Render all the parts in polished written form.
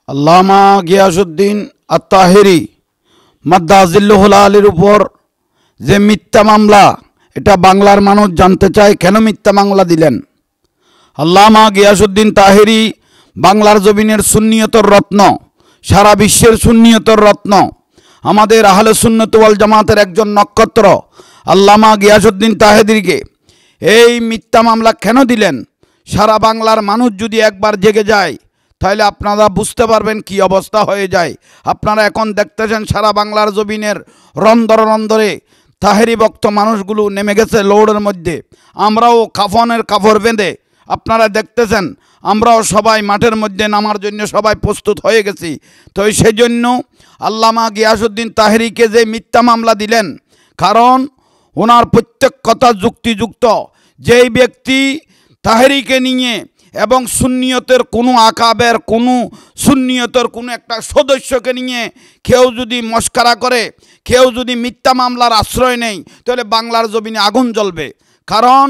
আল্লামা গিয়াসউদ্দিন আত-তাহেরি মাদ্দাজিল্লুহুল আলীর উপর যে মিথ্যা মামলা, এটা বাংলার মানুষ জানতে চায় কেন মিথ্যা মামলা দিলেন। আল্লামা গিয়াসউদ্দিন তাহেরি বাংলার জমিনের সুন্নিয়তের রত্ন, সারা বিশ্বের সুন্নিয়তের রত্ন, আমাদের আহলে সুন্নাত ওয়াল জামাতের একজন নক্ষত্র। আল্লামা গিয়াসউদ্দিন তাহেরিকে এই মিথ্যা মামলা কেন দিলেন? সারা বাংলার মানুষ যদি একবার জেগে যায় তাহলে আপনারা বুঝতে পারবেন কি অবস্থা হয়ে যায়। আপনারা এখন দেখতেছেন সারা বাংলার জমিনের রন্দরে রন্দরে তাহেরি ভক্ত মানুষগুলো নেমে গেছে লৌড়ের মধ্যে। আমরাও কাফনের কাপড় বেঁধে, আপনারা দেখতেছেন আমরাও সবাই মাঠের মধ্যে নামার জন্য সবাই প্রস্তুত হয়ে গেছি। তো সেই জন্য আল্লামা গিয়াসউদ্দিন তাহেরিকে যে মিথ্যা মামলা দিলেন, কারণ ওনার প্রত্যেক কথা যুক্তিযুক্ত। যেই ব্যক্তি তাহেরিকে নিয়ে এবং সুন্নিয়তের কোনো আকাবের কোনো সুন্নিয়তের কোনো একটা সদস্যকে নিয়ে কেউ যদি মস্কারা করে, কেউ যদি মিথ্যা মামলার আশ্রয় নেয়, তাহলে বাংলার জমিনে আগুন জ্বলবে। কারণ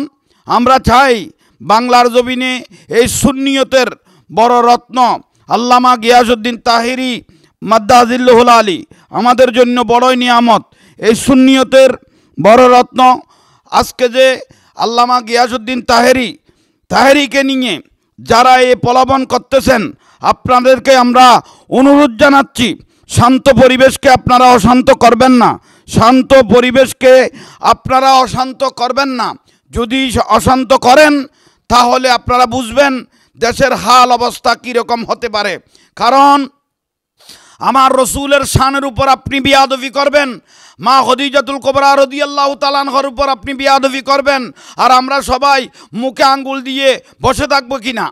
আমরা চাই বাংলার জমিনে এই সুন্নিয়তের বড় রত্ন আল্লামা গিয়াসউদ্দিন তাহেরি মাদ্দাজিল্লুহুল আলী আমাদের জন্য বড়ই নিয়ামত। এই সুন্নিয়তের বড় রত্ন আজকে যে আল্লামা গিয়াসউদ্দিন তাহেরিকে নিয়ে যারা এই প্রলোভন করতেছেন, আপনাদেরকে আমরা অনুরোধ জানাচ্ছি, শান্ত পরিবেশকে আপনারা অশান্ত করবেন না। শান্ত পরিবেশকে আপনারা অশান্ত করবেন না। যদি অশান্ত করেন তাহলে আপনারা বুঝবেন দেশের হাল অবস্থা কীরকম হতে পারে। কারণ আমার রসুলের শানের উপর আপনি বিয়াদবি করবেন, মা খদিজাতুল কুবরা রাদিয়াল্লাহু তাআলা আনহার উপর আপনি বিয়াদবি করবেন, আর আমরা সবাই মুখে আঙ্গুল দিয়ে বসে থাকবো কিনা?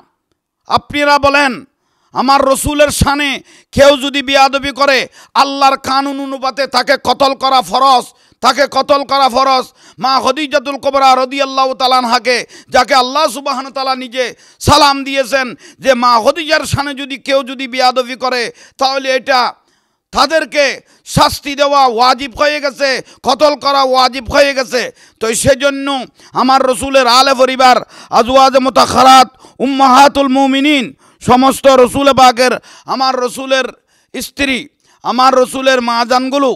আপনারা বলেন, আমার রসুলের শানে কেউ যদি বিয়াদবি করে, আল্লাহর কানুন অনুপাতে তাকে কতল করা ফরজ, তাকে কতল করা ফরজ। মা খদিজাতুল কুবরা রাদিয়াল্লাহু তাআলা আনহাকে, যাকে আল্লাহ সুবহানাহু ওয়া তাআলা নিজে সালাম দিয়েছেন যে মা খদিজার শানে যদি কেউ যদি বিয়াদবি করে তাহলে এটা তাদেরকে শাস্তি দেওয়া ওয়াজিব হয়ে গেছে, কতল করা ওয়াজিব হয়ে গেছে। তো সেজন্য আমার রসুলের আলে পরিবার, আজওয়াজে মুতাহহারাত, উম্মাহাতুল মুমিনিন, সমস্ত রসুল পাকের, আমার রসুলের স্ত্রী, আমার রসুলের মাজানগুলো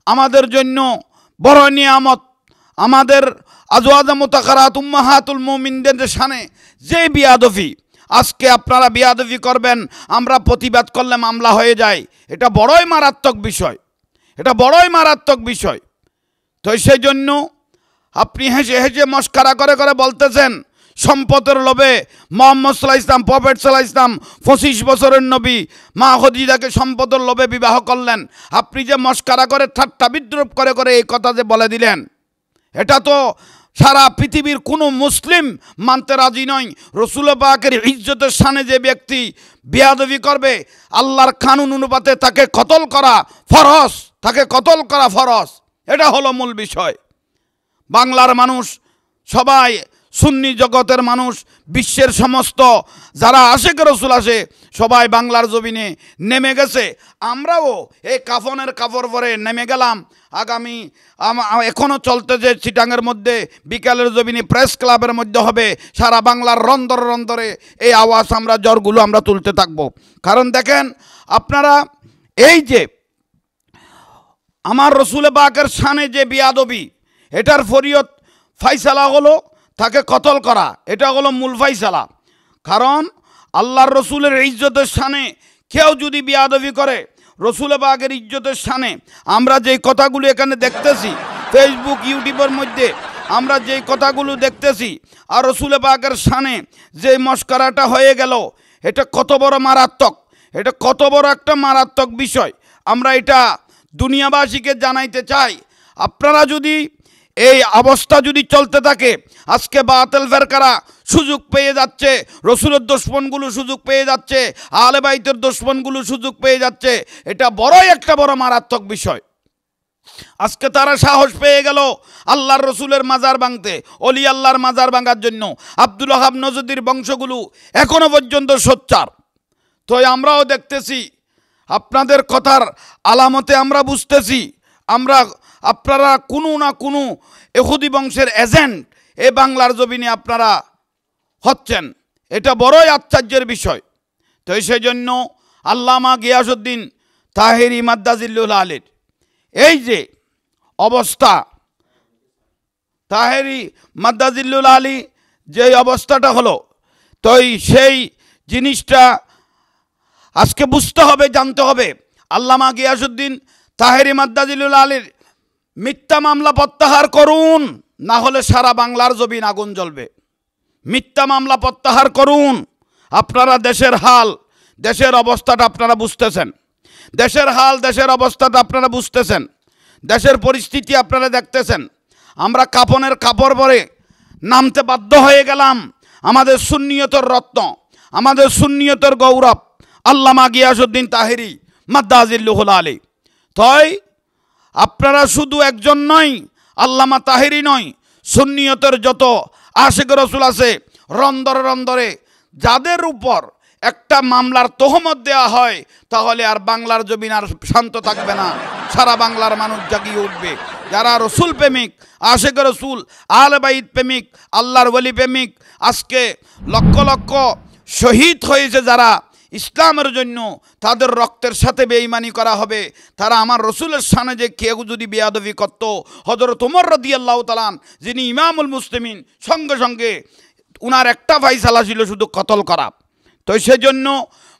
আমাদের জন্য বড় নিয়ামত। আমাদের আজওয়াজে মুতাহহারাত উম্মাহাতুল মুমিনদের শানে যে বিয়াদবি, আজকে আপনারা বিয়াদবি করবেন, আমরা প্রতিবাদ করলে মামলা হয়ে যায়, এটা বড়ই মারাত্মক বিষয়, এটা বড়ই মারাত্মক বিষয়। তো সেই জন্য আপনি হেসে হেসে মস্কারা করে করে বলতেছেন সম্পদের লোভে মুহাম্মদ সাল্লাল্লাহু আলাইহি ওয়াসাল্লাম, প্রফেট সাল্লাল্লাহু আলাইহি ওয়াসাল্লাম 25 বছরের নবী মা খদিজাকে সম্পদের লোভে বিবাহ করলেন। আপনি যে মস্কারা করে ঠাট্টা বিদ্রুপ করে করে এই কথা যে বলে দিলেন, এটা তো সারা পৃথিবীর কোনো মুসলিম মানতে রাজি নয়। রসুল পাকের ইজ্জতের শানে যে ব্যক্তি বিয়াদবি করবে, আল্লাহর কানুন অনুপাতে তাকে কতল করা ফরজ, তাকে কতল করা ফরজ। এটা হলো মূল বিষয়। বাংলার মানুষ সবাই, সুন্নি জগতের মানুষ, বিশ্বের সমস্ত যারা আশিক রসুল আসে সবাই বাংলার জমিনে নেমে গেছে। আমরাও এই কাফনের কাপড় পরে নেমে গেলাম। আগামী এখনও চলতে যে চিটাঙের মধ্যে বিকালের জমিনে প্রেস ক্লাবের মধ্যে হবে, সারা বাংলার রন্দরে রন্দরে এই আওয়াজ আমরা জ্বরগুলো আমরা তুলতে থাকবো। কারণ দেখেন আপনারা, এই যে আমার রসুল পাকের শানে যে বিয়াদবি, এটার ফরিয়ত ফাইসালা হলো তাকে কতল করা, এটা হলো মূল ফাইসালা। কারণ আল্লাহর রসুলের ইজ্জতের শানে কেউ যদি বিয়াদবি করে, রসুল পাকের ইজ্জতের শানে আমরা যেই কথাগুলো এখানে দেখতেছি ফেসবুক ইউটিউবের মধ্যে, আমরা যেই কথাগুলো দেখতেছি, আর রসুল পাকের শানে যে মস্করাটা হয়ে গেল, এটা কত বড় মারাত্মক, এটা কত বড় একটা মারাত্মক বিষয়। আমরা এটা দুনিয়াবাসীকে জানাইতে চাই। আপনারা যদি এই অবস্থা যদি চলতে থাকে, আজকে বাতিল ফেরকারা সুযোগ পেয়ে যাচ্ছে, রসুলের দুশমনগুলো সুযোগ পেয়ে যাচ্ছে, আহলে বাইতের দুশমনগুলো সুযোগ পেয়ে যাচ্ছে, এটা বড়ই একটা বড় মারাত্মক বিষয়। আজকে তারা সাহস পেয়ে গেল আল্লাহর রসুলের মাজার ভাঙতে, অলি আল্লাহর মাজার ভাঙার জন্য। আব্দুল ওয়াহাব নজদির বংশগুলো এখনো পর্যন্ত সোচ্চার। তো আমরাও দেখতেছি, আপনাদের কথার আলামতে আমরা বুঝতেছি, আপনারা কোনো না কোনো ইহুদি বংশের এজেন্ট এ বাংলার জমিনে আপনারা হচ্ছেন। এটা বড়ই আশ্চর্যের বিষয়। তো সেই জন্য আল্লামা গিয়াসউদ্দিন তাহেরি মাদ্দাজিল্লুল আলীর এই যে অবস্থা, তাহেরি মাদ্দাজিল্লুল আলী যে অবস্থাটা হলো, তো সেই জিনিসটা আজকে বুঝতে হবে, জানতে হবে। আল্লামা গিয়াসউদ্দিন তাহেরি মাদ্দাজিল্লুল আলীর মিথ্যা মামলা প্রত্যাহার করুন, না হলে সারা বাংলার জমিন আগুন জ্বলবে। মিথ্যা মামলা প্রত্যাহার করুন। আপনারা দেশের হাল, দেশের অবস্থাটা আপনারা বুঝতেছেন, দেশের হাল, দেশের অবস্থাটা আপনারা বুঝতেছেন, দেশের পরিস্থিতি আপনারা দেখতেছেন। আমরা কাফনের কাপড় পরে নামতে বাধ্য হয়ে গেলাম। আমাদের সুন্নিয়তের রত্ন, আমাদের সুন্নিয়তের গৌরব আল্লামা গিয়াসউদ্দিন তাহেরি মাদ্দাজিল্লুল আলী। তাই আপনারা শুধু একজন নয়, আল্লামা তাহেরি নয়, সুন্নিয়তের যত আশিক রসুল আছে রন্দরে রন্দরে, যাদের উপর একটা মামলার তহমত দেওয়া হয়, তাহলে আর বাংলার জমিন আর শান্ত থাকবে না, সারা বাংলার মানুষ জাগিয়ে উঠবে। যারা রসুল প্রেমিক, আশিক রসুল, আহলে বাইত প্রেমিক, আল্লাহর ওলি প্রেমিক, আজকে লক্ষ লক্ষ শহীদ হয়েছে যারা ইসলামের জন্য, তাদের রক্তের সাথে বেঈমানি করা হবে। তারা আমার রসুলের সামনে যে কেউ যদি বেয়াদবি করত, হযরত ওমর রাদিয়াল্লাহু তাআলা যিনি ইমামুল মুসলিমিন, সঙ্গে সঙ্গে উনার একটা ফায়সালা ছিল শুধু কতল করা। তো সেজন্য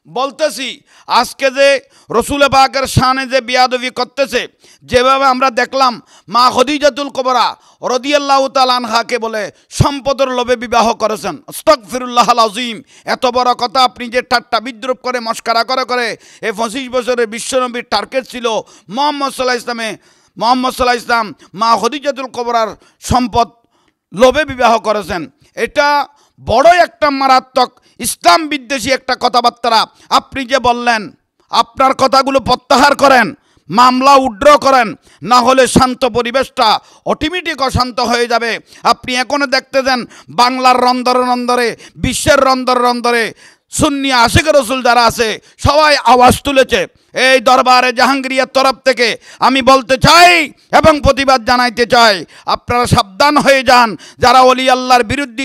বলতেছি, আজকে যে রসুল পাকের শানে যে বেয়াদবি করতেছে, যেভাবে আমরা দেখলাম মা খদিজাতুল কুবরা রাদিয়াল্লাহু তাআলা আনহাকে বলে সম্পদের লোভে বিবাহ করেছেন। আস্তাগফিরুল্লাহল আযীম। এত বড় কথা আপনি যে ঠাট্টা বিদ্রুপ করে মস্করা করে এই 25 বছরের বিশ্বনবীর টার্গেট ছিল মুহাম্মদ সাল্লাল্লাহু আলাইহি ইসলাম মা খদিজাতুল কুবরার সম্পদ লোভে বিবাহ করেছেন। এটা বড় একটা মারাত্মক ইসলাম বিদ্বেষী একটা কথাবার্তা আপনি যে বললেন। আপনার কথাগুলো প্রত্যাহার করেন, মামলা উইথড্র করেন, না হলে শান্ত পরিবেশটা অটোমেটিক অশান্ত হয়ে যাবে। আপনি এখনো দেখতেছেন বাংলার রন্দরে রন্দরে, বিশ্বের রন্দরে রন্দরে সুন্নি আশিক রসুল যারা আছে সবাই আওয়াজ তুলেছে। এই দরবারে জাহাঙ্গীরিয়ার তরফ থেকে আমি বলতে চাই এবং প্রতিবাদ জানাইতে চাই, আপনারা সাবধান হয়ে যান যারা ওলি আল্লাহর বিরুদ্ধে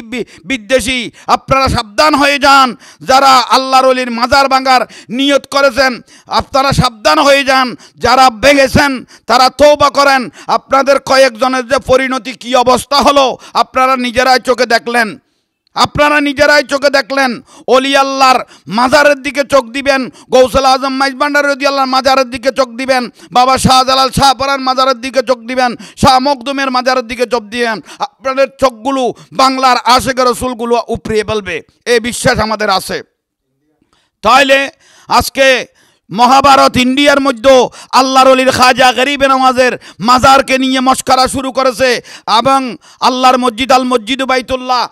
বিদ্বেষী, আপনারা সাবধান হয়ে যান যারা আল্লাহর ওলির মাজার ভাঙার নিয়ত করেছেন, আপনারা সাবধান হয়ে যান যারা ভেঙেছেন, তারা তওবা করেন। আপনাদের কয়েকজনের যে পরিণতি কি অবস্থা হলো আপনারা নিজেরাই চোখে দেখলেন, আপনারা নিজেরাই চোখে দেখলেন। ওলি আল্লাহর মাজারের দিকে চোখ দিবেন, গৌসুল আজম মাইজভান্ডারী রাদিয়াল্লাহু মাজারের দিকে চোখ দিবেন, বাবা শাহজালাল শাহপরার মাজারের দিকে চোখ দিবেন, শাহ মখদুমের মাজারের দিকে চোখ দিবেন, আপনাদের চোখগুলো বাংলার আশিক রসুলগুলো উপড়িয়ে ফেলবে, এই বিশ্বাস আমাদের আছে। তাইলে আজকে মহাভারত ইন্ডিয়ার মধ্যে আল্লাহর ওলির খাজা গরিবে নওয়াজের মাজারকে নিয়ে মস্করা শুরু করেছে এবং আল্লাহর মসজিদ আল মসজিদ বাইতুল্লাহ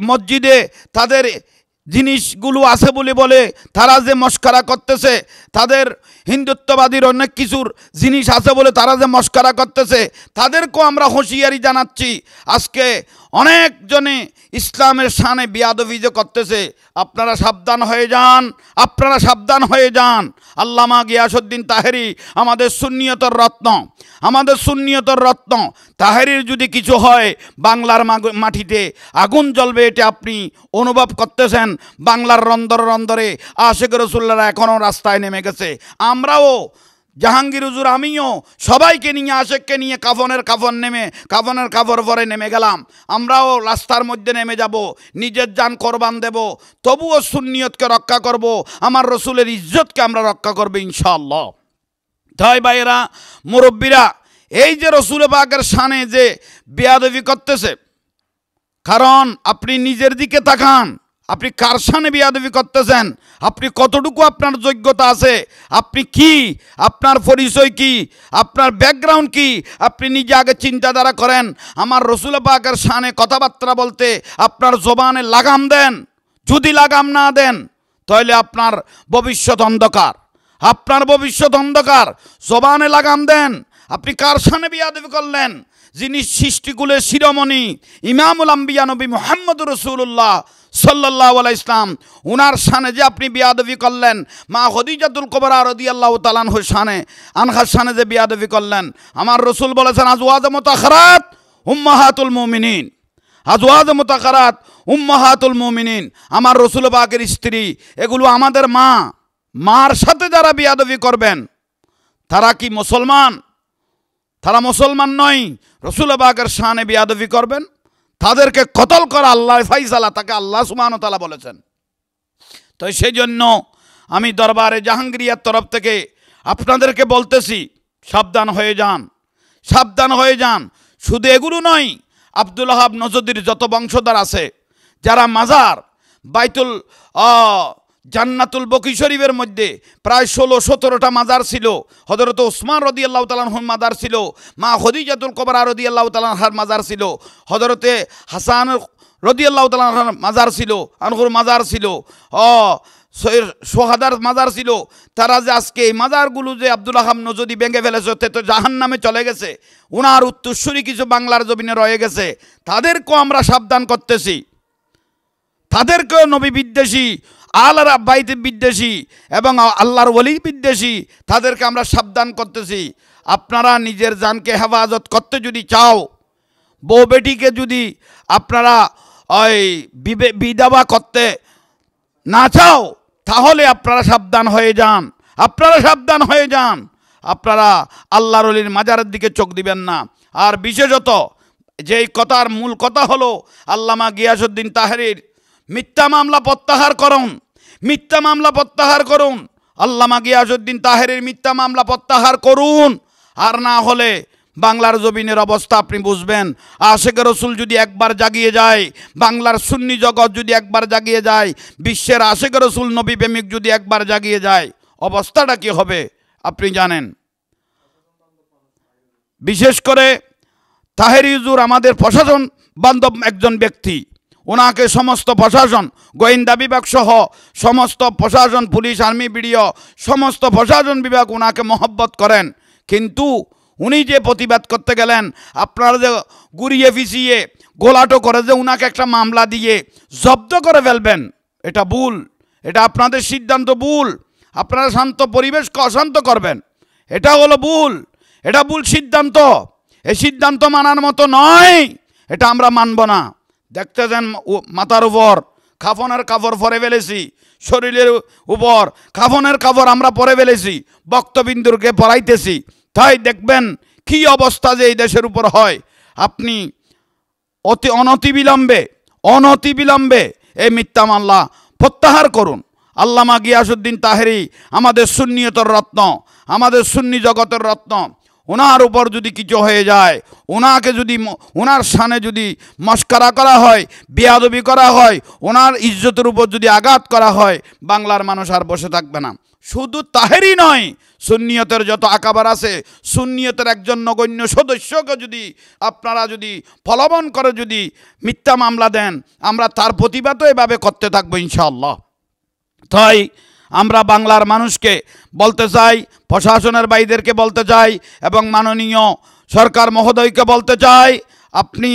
মসজিদে তাদের জিনিসগুলো আছে বলে তারা যে মস্করা করতেছে, তাদের হিন্দুত্ববাদীর অনেক কিছুর জিনিস আছে বলে তারা যে মস্করা করতেছে, তাদেরকেও আমরা হুঁশিয়ারি জানাচ্ছি। আজকে অনেকজনে ইসলামের শানে বিয়াদবি যে করতেছে, আপনারা সাবধান হয়ে যান, আপনারা সাবধান হয়ে যান। আল্লামা গিয়াসউদ্দিন তাহেরি আমাদের সুন্নিয়তের রত্ন, আমাদের সুন্নিয়তের রত্ন। তাহেরির যদি কিছু হয় বাংলার মাটিতে আগুন জ্বলবে, এটা আপনি অনুভব করতেছেন। বাংলার রন্দরে রন্দরে আশিক রসুল্লাহরা এখনও রাস্তায় নেমে গেছে। আমরাও জাহাঙ্গীর হুজুর, আমিও সবাইকে নিয়ে, আশেককে নিয়ে কাফনের কাপড় পরে নেমে গেলাম। আমরাও রাস্তার মধ্যে নেমে যাব, নিজের জান কোরবান দেব, তবুও সুন্নিয়তকে রক্ষা করব, আমার রসুলের ইজ্জতকে আমরা রক্ষা করব ইনশাআল্লাহ। তাই ভাইয়েরা, মুরব্বীরা, এই যে রসুল পাকের শানে যে বেয়াদবি করতেছে, কারণ আপনি নিজের দিকে তাকান, আপনি কার শানে বেয়াদবি করতেছেন, আপনি কতটুকু আপনার যোগ্যতা আছে, আপনি কি, আপনার পরিচয় কি, আপনার ব্যাকগ্রাউন্ড কি, আপনি নিজে আগে চিন্তাধারা করেন। আমার রসুল পাকের শানে কথাবার্তা বলতে আপনার জবানে লাগাম দেন, যদি লাগাম না দেন তাহলে আপনার ভবিষ্যৎ অন্ধকার, আপনার ভবিষ্যৎ অন্ধকার। জবানে লাগাম দেন। আপনি কার শানে বেয়াদবি করলেন? যিনি সৃষ্টিকুলের শিরোমণি ইমামুল আম্বিয়া নবী মুহাম্মদুর রাসূলুল্লাহ সাল্লাল্লাহু আলাইহি ইসলাম, উনার শানে যে আপনি বেয়াদবি করলেন, মা খদিজাতুল কুবরা রাদিয়াল্লাহু তাআলা আনহার শানে যে বেয়াদবি করলেন, আমার রসুল বলেছেন আজওয়াজ মুতাখারাত উম্মাহাতুল মুমিনিন, আজওয়াজ মুতাখারাত উম্মাহাতুল মুমিনিন, আমার রসুল পাকের স্ত্রী, এগুলো আমাদের মা। মার সাথে যারা বিয়াদবি করবেন তারা কি মুসলমান? তারা মুসলমান নয়। রসুল পাকের শানে বিয়াদবি করবেন, তাদেরকে কতল করা আল্লাহর ফাইসালা, তাকে আল্লাহ সুবহানাহু ওয়া তাআলা বলেছেন। তো সেই জন্য আমি দরবারে জাহাঙ্গীরিয়ার তরফ থেকে আপনাদেরকে বলতেছি, সাবধান হয়ে যান, সাবধান হয়ে যান। শুধু এগুলো নয়, আব্দুল ওয়াহাব নজদির যত বংশধর আছে, যারা মাজার বাইতুল জান্নাতুল বকি শরীফের মধ্যে প্রায় 16-17টা মাজার ছিল। হযরত ওসমান রাদিয়াল্লাহু তাআলা আনহুর মাজার ছিল, মা খদিজাতুল কুবরা রাদিয়াল্লাহু তাআলা আনহার মাজার ছিল, হযরতে হাসান রাদিয়াল্লাহু তাআলা আনহার মাজার ছিল, আনহুর মাজার ছিল, সোহাদার মাজার ছিল। তারা যে আজকে এই মাজারগুলো যে আব্দুল ওয়াহাব নজদি ভেঙে ফেলেছে, তো জাহান্নামে চলে গেছে, ওনার উত্তরসূরি কিছু বাংলার জমিনে রয়ে গেছে, তাদেরকেও আমরা সাবধান করতেছি। তাদেরকেও নবী বিদ্বেষী, আল্লাহর বাইতে বিদ্বেষী এবং আল্লাহর ওলি বিদ্বেষী, তাদেরকে আমরা সাবধান করতেছি। আপনারা নিজের জানকে হেফাজত করতে যদি চাও, বউ বেটিকে যদি আপনারা ওই বিধবা করতে না চাও, তাহলে আপনারা সাবধান হয়ে যান, আপনারা সাবধান হয়ে যান। আপনারা আল্লাহর ওলির মাজারের দিকে চোখ দিবেন না। আর বিশেষত যেই কথার মূল কথা হলো, আল্লামা গিয়াসউদ্দিন তাহেরীর মিথ্যা মামলা প্রত্যাহার করুন, মিথ্যা মামলা প্রত্যাহার করুন। আল্লামা গিয়াসউদ্দিন তাহেরীর মিথ্যা মামলা প্রত্যাহার করুন। আর না হলে বাংলার জমিনের অবস্থা আপনি বুঝবেন। আশিক রসুল যদি একবার জাগিয়ে যায়, বাংলার সুন্নি জগৎ যদি একবার জাগিয়ে যায়, বিশ্বের আশিক রসুল নবী প্রেমিক যদি একবার জাগিয়ে যায়, অবস্থাটা কি হবে আপনি জানেন। বিশেষ করে তাহেরী হুজুর আমাদের প্রশাসন বান্ধব একজন ব্যক্তি। ওনাকে সমস্ত প্রশাসন, গোয়েন্দা বিভাগ সহ সমস্ত প্রশাসন, পুলিশ, আর্মি, বিডিও, সমস্ত প্রশাসন বিভাগ ওনাকে মহব্বত করেন। কিন্তু উনি যে প্রতিবাদ করতে গেলেন, আপনারা যে ঘুরিয়ে ফিসিয়ে গোলাটো করে যে উনাকে একটা মামলা দিয়ে জব্দ করে ফেলবেন, এটা ভুল। এটা আপনাদের সিদ্ধান্ত ভুল। আপনারা শান্ত পরিবেশকে অশান্ত করবেন, এটা হলো ভুল। এটা ভুল সিদ্ধান্ত। এই সিদ্ধান্ত মানার মতো নয়, এটা আমরা মানব না। দেখতেছেন মাথার উপর কাফনের কাপড় পরে ফেলেছি, শরীরের উপর কাফনের কাপড় আমরা পরে ফেলেছি, বক্তবিন্দুকে পড়াইতেছি। তাই দেখবেন কি অবস্থা যে এই দেশের উপর হয়। আপনি অনতিবিলম্বে এই মিথ্যা মামলা প্রত্যাহার করুন। আল্লামা গিয়াসউদ্দিন তাহেরী আমাদের সুন্নিয়তের রত্ন, আমাদের সুন্নি জগতের রত্ন। ওনার উপর যদি কিছু হয়ে যায়, ওনাকে যদি ওনার শানে যদি মস্করা করা হয়, বেয়াদবি করা হয়, ওনার ইজ্জতের উপর যদি আঘাত করা হয়, বাংলার মানুষ আর বসে থাকবে না। শুধু তাহেরী নয়, সুন্নিয়তের যত আকাবার আছে, সুন্নিয়তের একজন নগণ্য সদস্যকে যদি আপনারা যদি ফলবন করে যদি মিথ্যা মামলা দেন, আমরা তার প্রতিবাদও এভাবে করতে থাকবো ইনশাআল্লাহ। তাই আমরা বাংলার মানুষকে বলতে চাই, প্রশাসনের ভাইদেরকে বলতে চাই এবং মাননীয় সরকার মহোদয়কে বলতে চাই, আপনি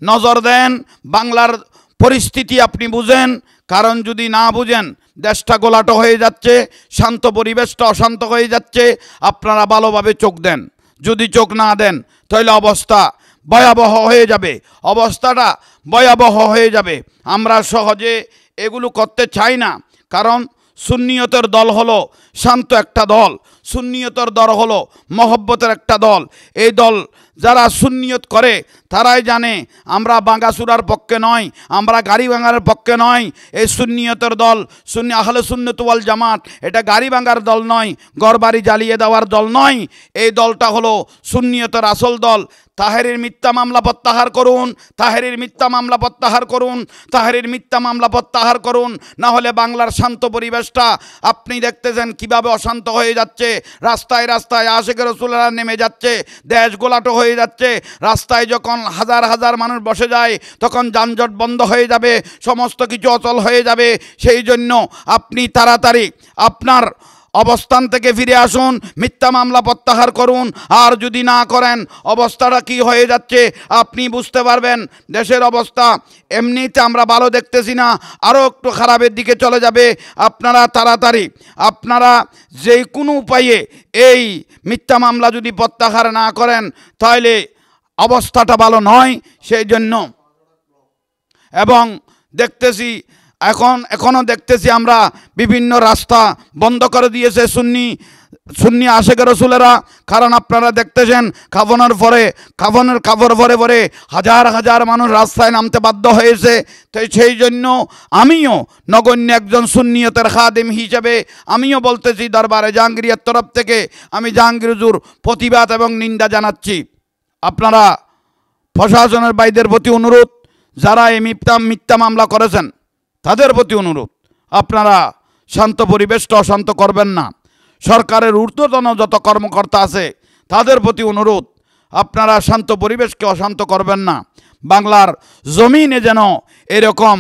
নজর দেন, বাংলার পরিস্থিতি আপনি বুঝেন। কারণ যদি না বুঝেন, দেশটা গোলাটো হয়ে যাচ্ছে, শান্ত পরিবেশটা অশান্ত হয়ে যাচ্ছে। আপনারা ভালোভাবে চোখ দেন। যদি চোখ না দেন তাহলে অবস্থা ভয়াবহ হয়ে যাবে, অবস্থাটা ভয়াবহ হয়ে যাবে। আমরা সহজে এগুলো করতে চাই না। কারণ সুন্নিয়তের দল হলো শান্ত একটা দল, সুন্নিয়তের দল হলো মহব্বতের একটা দল। এই দল যারা সুন্নিয়ত করে তারাই জানে আমরা ভাঙাচুরার পক্ষে নয়, আমরা গাড়ি ভাঙার পক্ষে নয়। এই সুন্নিয়তের দল, সুন্নি আহলে সুন্নাত ওয়াল জামাত, এটা গাড়ি ভাঙার দল নয়, ঘরবাড়ি জ্বালিয়ে দেওয়ার দল নয়। এই দলটা হলো সুন্নিয়তের আসল দল। তাহেরীর মিথ্যা মামলা প্রত্যাহার করুন, তাহেরীর মিথ্যা মামলা প্রত্যাহার করুন, তাহেরীর মিথ্যা মামলা প্রত্যাহার করুন। না হলে বাংলার শান্ত পরিবেশটা আপনি দেখতেছেন কিভাবে অশান্ত হয়ে যাচ্ছে। রাস্তায় রাস্তায় আশিক রাসূলুল্লাহ নেমে যাচ্ছে, দেশ গোলাটো হয়ে যাচ্ছে। রাস্তায় যখন হাজার হাজার মানুষ বসে যায়, তখন যানজট বন্ধ হয়ে যাবে, সমস্ত কিছু অচল হয়ে যাবে। সেই জন্য আপনি তাড়াতাড়ি আপনার অবস্থান থেকে ফিরে আসুন, মিথ্যা মামলা প্রত্যাহার করুন। আর যদি না করেন, অবস্থাটা কি হয়ে যাচ্ছে আপনি বুঝতে পারবেন। দেশের অবস্থা এমনিতে আমরা ভালো দেখতেছি না, আরও একটু খারাপের দিকে চলে যাবে। আপনারা তাড়াতাড়ি আপনারা যে কোনো উপায়ে এই মিথ্যা মামলা যদি প্রত্যাহার না করেন, তাহলে অবস্থাটা ভালো নয়। সেই জন্য এবং দেখতেছি, এখনও দেখতেছি আমরা বিভিন্ন রাস্তা বন্ধ করে দিয়েছে সুন্নি আশেখ রসুলেরা। কারণ আপনারা দেখতেছেন কাফনের কাপড় পরে পরে হাজার হাজার মানুষ রাস্তায় নামতে বাধ্য হয়েছে। তো সেই জন্য আমিও নগণ্য একজন সুন্নিয়তের খাদেম হিসেবে আমিও বলতেছি, দরবারে জাহাঙ্গীরের তরফ থেকে আমি জাহাঙ্গীর হুজুর প্রতিবাদ এবং নিন্দা জানাচ্ছি। আপনারা প্রশাসনের ভাইদের প্রতি অনুরোধ, যারা এই মিথ্যা মামলা করেছেন তাদের প্রতি অনুরোধ, আপনারা শান্ত পরিবেশটা অশান্ত করবেন না। সরকারের ঊর্ধ্বতন যত কর্মকর্তা আছে তাদের প্রতি অনুরোধ, আপনারা শান্ত পরিবেশকে অশান্ত করবেন না। বাংলার জমিনে যেন এরকম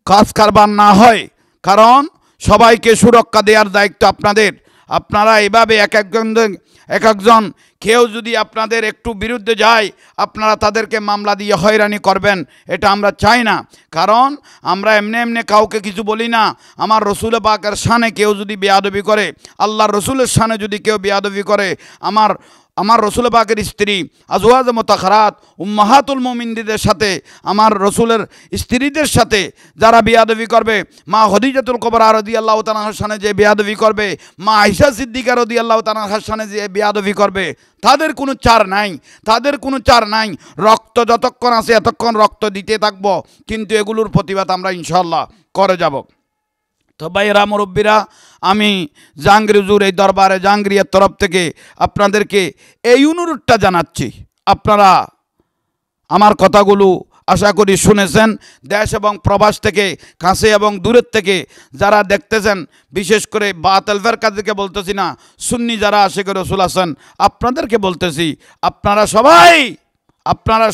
কাজ কারবার না হয়, কারণ সবাইকে সুরক্ষা দেওয়ার দায়িত্ব আপনাদের। আপনারা এভাবে এক একজন কেউ যদি আপনাদের একটু বিরুদ্ধে যায়, আপনারা তাদেরকে মামলা দিয়ে হয়রানি করবেন, এটা আমরা চাই না। কারণ আমরা এমনি কাউকে কিছু বলি না। আমার রসুল পাকের শানে কেউ যদি বেয়াদবি করে, আল্লাহর রসুলের শানে যদি কেউ বেয়াদবি করে, আমার রসুল পাকের স্ত্রী আজওয়াজ মুতাহহারাত উম্মাহাতুল মুমিনিনদের সাথে, আমার রসুলের স্ত্রীদের সাথে যারা বেয়াদবি করবে, মা খদিজাতুল কুবরা রাদিয়াল্লাহু তাআলা আনহার শানে যে বেয়াদবি করবে, মা আয়েশা সিদ্দিকা রাদিয়াল্লাহু তাআলা আনহার শানে যে বেয়াদবি করবে, তাদের কোনো চার নাই। রক্ত যতক্ষণ আছে এতক্ষণ রক্ত দিতে থাকবো, কিন্তু এগুলোর প্রতিবাদ আমরা ইনশাআল্লাহ করে যাব। তো ভাইয়েরা, মুরব্বীরা, আমি জাহাঙ্গীর হুজুর এই দরবারে জাহাঙ্গীরের তরফ থেকে আপনাদেরকে এই অনুরোধটা জানাচ্ছি। আপনারা আমার কথাগুলো আশা করি শুনেছেন। দেশ এবং প্রবাস থেকে, কাছে এবং দূরের থেকে যারা দেখতেছেন, বিশেষ করে বাতিল ফেরকাদেরকে বলতেছি না, সুন্নি যারা আশিক রাসূল আছেন আপনাদেরকে বলতেছি, আপনারা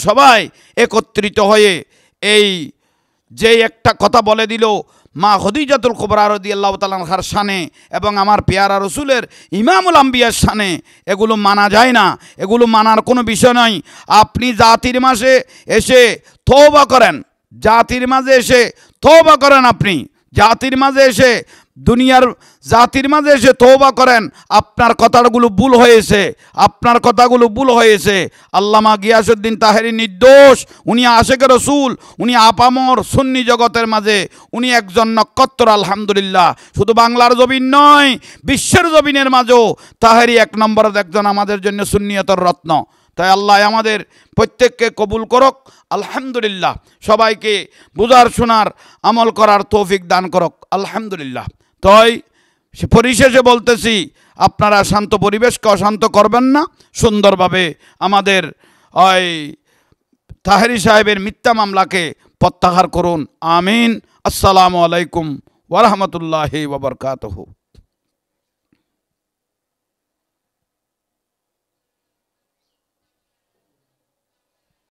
সবাই একত্রিত হয়ে এই যে একটা কথা বলে দিল মা খদিজাতুল কুবরা রাদিয়াল্লাহু তাআলা আনহার শানে এবং আমার পেয়ারা রসুলের ইমামুল আম্বিয়ার শানে, এগুলো মানা যায় না, এগুলো মানার কোনো বিষয় নয়। আপনি জাতির মাঝে এসে তওবা করেন, আপনি জাতির মাঝে এসে দুনিয়ার জাতির মাঝে এসে তওবা করেন। আপনার কথাগুলো ভুল হয়েছে। আল্লামা গিয়াসউদ্দিন তাহেরি নির্দোষ, উনি আশিক রসুল, উনি আপামর সুন্নি জগতের মাঝে উনি একজন নক্ষত্র। আলহামদুলিল্লাহ, শুধু বাংলার জমিন নয়, বিশ্বের জমিনের মাঝেও তাহেরি এক নম্বরের একজন আমাদের জন্য সুন্নিয়তের রত্ন। তাই আল্লাহ আমাদের প্রত্যেককে কবুল করক। আলহামদুলিল্লাহ, সবাইকে বুঝার শোনার আমল করার তৌফিক দান করক। আলহামদুলিল্লাহ। তাই পরিশেষে বলতেছি, আপনারা শান্ত পরিবেশকে অশান্ত করবেন না, সুন্দরভাবে আমাদের ওই তাহেরি সাহেবের মিথ্যা মামলাকে প্রত্যাহার করুন। আমিন। আসসালামু আলাইকুম ওয়া রাহমাতুল্লাহি ওয়া বারাকাতুহু।